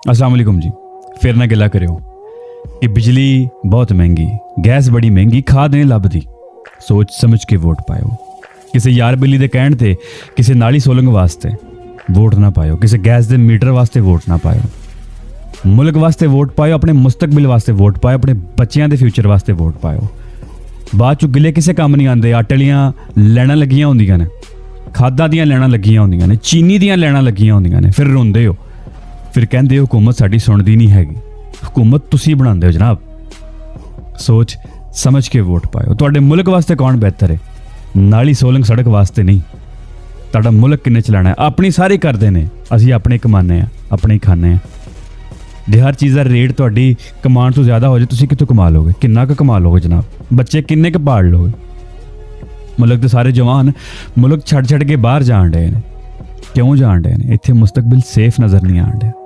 अस्सलाम वालेकुम जी। फिर ना गिला करो कि बिजली बहुत महंगी, गैस बड़ी महंगी, खाद नहीं लभदी। सोच समझ के वोट पाओ। किसी यार बिल्ली दे कहण ते, किसी नाली सोलंग वास्ते वोट ना पाओ, किसी गैस दे मीटर वास्ते वोट ना पाओ। मुल्क वास्ते वोट पाओ, अपने मुस्तकबिल वास्ते वोट पाओ, अपने बच्चों के फ्यूचर वास्ते वोट पाओ। बाद चो गिले किसे काम नहीं आते। आटे वालियां लैना लगियां होंदियां ने, खादा दियां लैना लगियां होंदियां ने, चीनी दियां लैना लगियां होंदियां ने। फिर रोंदे हो, फिर कहते हो हुकूमत साडी सुनदी नहीं हैगी। हुकूमत तुसी बनांदे हो जनाब। सोच समझ के वोट पाओ। तुहाडे मुल्क वास्ते कौन बेहतर है? नाली सोलंग सड़क वास्ते नहीं। तुहाडा मुल्क किन्ने चलाना है? अपनी सारे करते हैं, असीं अपने कमाने हैं, अपने ही खाने हैं। जे हर चीज़ का रेट तुहाडी कमाण तो ज़्यादा हो जाए, तुसीं कित्थों कमा लोगे? किन्ना क कमा लोगे जनाब? बच्चे किन्ने क पाल लोगे? मुल्क के सारे जवान मुल्क छड़ छड़ के बाहर जान डे ने। क्यों जान डे ने? इत्थे मुस्तकबिल सेफ नज़र नहीं आन डे।